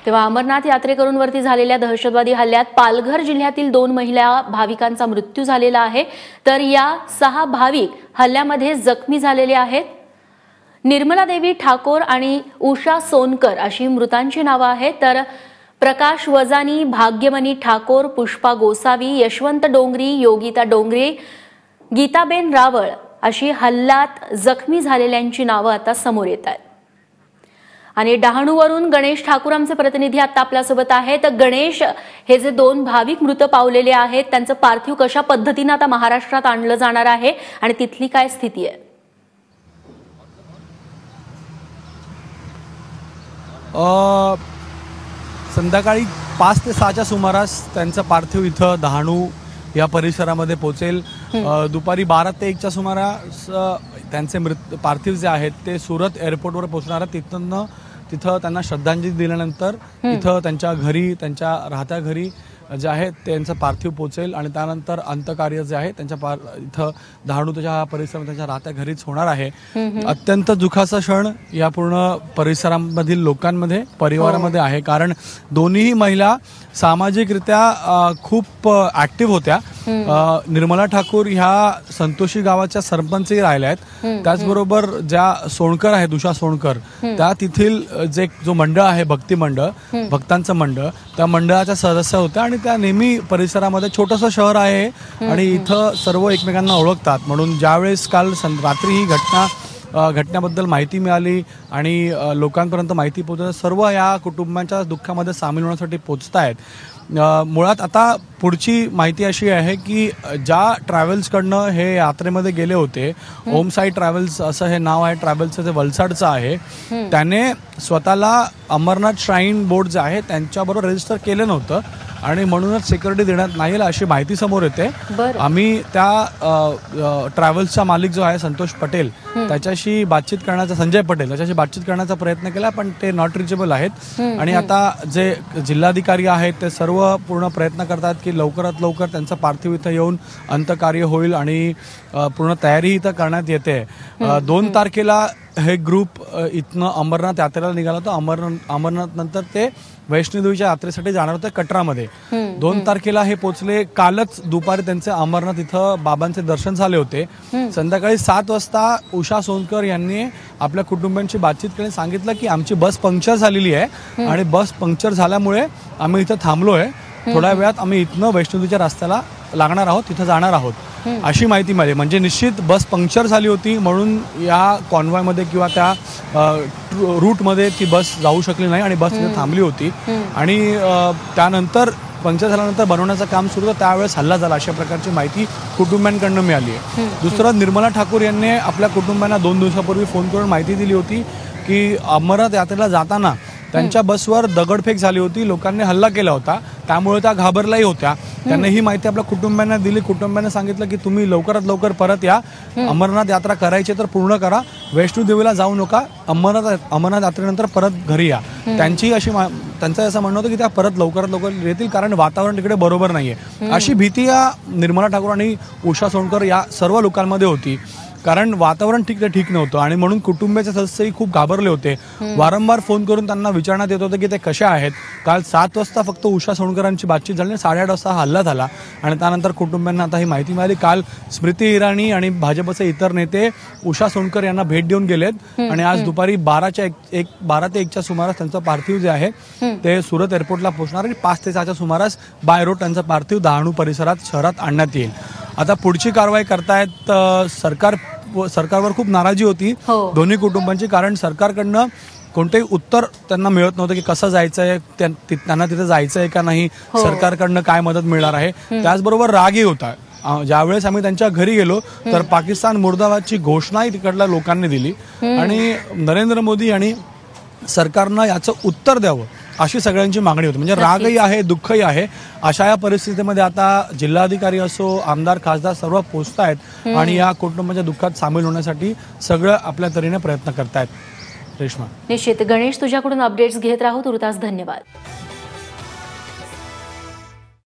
तेव्हा अमरनाथ यात्रेकरूंवरती झालेल्या दहशतवादी हल्ल्यात पालघर जिल्ह्यातील 2 महिला भाविकांचा मृत्यू झालेला आहे, तर या 6 भाविक हल्ल्यामध्ये जखमी झालेले आहेत। निर्मला देवी ठाकोर आणि उषा सोनकर अशी मृतांची नावे आहेत, तर प्रकाश वजानी, भाग्यमनी ठाकोर, पुष्पा गोसावी, यशवंत डोंगरी, योगिता डोंगरे, गीताबेन रावळ अशी हल्ल्यात जखमी झालेल्यांची नावे आता समोर येत आहेत। आणि डहाणूवरून गणेश ठाकूर आमचे प्रतिनिधी आता आपल्यासोबत आहेत। गणेश, हे जे 2 भाविक मृत पावलेले आहेत त्यांचं पार्थिव कशा पद्धतीने आता महाराष्ट्रात आणलं जाणार आहे आणि तिथली काय स्थिती आहे? संध्याकाळी 5 ते 6च्या सुमारास त्यांचं पार्थिव इथं डहाणू या परिसरामध्ये पोहोचेल। दुपारी 12 ते 1च्या सुमारास त्यांचे पार्थिव जे आहेत ते सुरत एअरपोर्टवर पोहोचणार आहेत। तिथं त्यांना श्रद्धांजली दिल्यानंतर इथं त्यांच्या घरी, त्यांच्या राहत्या घरी जे आहे त्यांचं पार्थिव पोहोचेल आणि त्यानंतर अंत्यकार्य जे आहे त्यांच्या इथं डहाणूच्या परिसरामध्ये त्यांच्या राहत्या घरीच होणार आहे। अत्यंत दुःखाचा क्षण या पूर्ण परिसरामधील लोकांमध्ये, परिवारामध्ये आहे, कारण दोन्ही महिला सामाजिकरित्या खूप ऍक्टिव्ह होत्या। निर्मला ठाकूर ह्या संतोषी गावाच्या सरपंचही राहिल्या आहेत, त्याचबरोबर ज्या सोनकर आहेत, उषा सोनकर, त्या तिथील जो मंडळ आहे, भक्ती मंडळ, भक्तांचं मंडळ, त्या मंडळाच्या सदस्य होत्या आणि त्या नेहमी परिसरामध्ये, छोटंसं शहर आहे आणि इथं सर्व एकमेकांना ओळखतात। म्हणून ज्यावेळेस काल रात्री ही घटनेबद्दल माहिती मिळाली आणि लोकांपर्यंत माहिती पोहोचली, सर्व या कुटुंबांच्या दुःखामध्ये सामील होण्यासाठी पोहोचतायत। मुळात आता पुढची माहिती अशी आहे की ज्या ट्रॅव्हल्सकडनं हे यात्रेमध्ये गेले होते, ओम साई ट्रॅव्हल्स असं हे नाव आहे ट्रॅव्हल्सचं, जे वलसाडचं आहे, त्याने स्वतःला अमरनाथ श्राईन बोर्ड जे आहे त्यांच्याबरोबर रजिस्टर केलं नव्हतं आणि म्हणूनच सिक्युरिटी देण्यात नाही आली अशी माहिती समोर येते। आम्ही त्या ट्रॅव्हल्सचा मालिक जो आहे संतोष पटेल त्याच्याशी बातचीत करण्याचा, संजय पटेल त्याच्याशी बातचीत करण्याचा प्रयत्न केला, पण ते नॉट रिचेबल आहेत आणि आता जे जिल्हाधिकारी आहेत ते सर्व पूर्ण प्रयत्न करतात की लवकरात लवकर त्यांचं पार्थिव इथं येऊन अंत्यकार्य होईल आणि पूर्ण तयारी इथं करण्यात येते। 2 तारखेला हे ग्रुप इथनं अमरनाथ यात्रेला निघाला होता। अमरनाथ नंतर ते वैष्णोदेवीच्या यात्रेसाठी जाणार होते कटरामध्ये। 2 तारखेला हे पोहोचले। कालच दुपारी त्यांचे अमरनाथ इथं बाबांचे दर्शन झाले होते। संध्याकाळी 7 वाजता उषा सोनकर यांनी आपल्या कुटुंबियांशी बातचीत केली, सांगितलं की आमची बस पंक्चर झालेली आहे आणि बस पंक्चर झाल्यामुळे आम्ही इथं थांबलोय, थोड्या वेळात आम्ही इथनं वैष्णोदेवीच्या रस्त्याला लागणार आहोत, तिथं जाणार आहोत अशी माहिती मिळाली। म्हणजे निश्चित बस पंक्चर झाली होती म्हणून या कॉन्वॉयमध्ये किंवा त्या रूटमध्ये ती बस जाऊ शकली नाही आणि बस तिथे थांबली होती आणि त्यानंतर पंक्चर झाल्यानंतर बनवण्याचं काम सुरू होतं, त्यावेळेस हल्ला झाला अशा प्रकारची माहिती कुटुंबियांकडून मिळाली आहे। दुसरं, निर्मला ठाकूर यांनी आपल्या कुटुंबांना 2 दिवसापूर्वी फोन करून माहिती दिली होती की अमरनाथ यात्रेला जाताना त्यांच्या बसवर दगडफेक झाली होती, लोकांनी हल्ला केला होता, त्यामुळे त्या घाबरल्याही होत्या। त्यांनी ही माहिती आपल्या कुटुंबांना दिली। कुटुंबांना सांगितलं की तुम्ही लवकरात लवकर परत या, अमरनाथ यात्रा करायची तर पूर्ण करा, वैष्णोदेवीला जाऊ नका, अमरनाथ यात्रेनंतर परत घरी या। त्यांचं असं म्हणणं होतं की त्या परत लवकरात लवकर येतील, कारण वातावरण तिकडे बरोबर नाहीये अशी भीती या निर्मला ठाकूर आणि उषा सोनकर या सर्व लोकांमध्ये होती, कारण वातावरण ठीक नव्हतं आणि म्हणून कुटुंबाचे सदस्यही खूप घाबरले होते। वारंवार फोन करून त्यांना विचारण्यात येत होतं की ते कशा आहेत। काल 7 वाजता फक्त उषा सोनकरांची बातचीत झाली, 8:30 वाजता हल्ला झाला आणि त्यानंतर कुटुंबियांना आता ही माहिती मिळाली। काल स्मृती इराणी आणि भाजपचे इतर नेते उषा सोनकर यांना भेट देऊन गेलेत आणि आज दुपारी 12 ते 1च्या सुमारास त्यांचं पार्थिव जे आहे ते सुरत एअरपोर्टला पोहोचणार आणि 5 ते 6च्या सुमारास बाय रोड त्यांचं पार्थिव डहाणू परिसरात शहरात आणण्यात येईल। आता पुढची कारवाई करतायत। सरकारवर खूप नाराजी होती दोन्ही कुटुंबांची, कारण सरकारकडनं कोणतेही उत्तर त्यांना मिळत नव्हतं की कसं जायचंय, त्यांना तिथे जायचंय का नाही, सरकारकडनं काय मदत मिळणार आहे। त्याचबरोबर रागही होता। ज्यावेळेस आम्ही त्यांच्या घरी गेलो तर पाकिस्तान मुर्दाबादची घोषणाही तिकडल्या लोकांनी दिली आणि नरेंद्र मोदी आणि सरकारनं याचं उत्तर द्यावं अशी सगळ्यांची मागणी होती। म्हणजे रागही आहे, दुःखही आहे। अशा या परिस्थितीमध्ये आता जिल्हाधिकारी असो, आमदार, खासदार सर्व पोहोचतायत आणि या कुटुंबाच्या दुःखात सामील होण्यासाठी सगळं आपल्या तऱ्हेने प्रयत्न करतायत। रेश्मा, निश्चित गणेश, तुझ्याकडून अपडेट्स घेत राहू। तुर्तास धन्यवाद।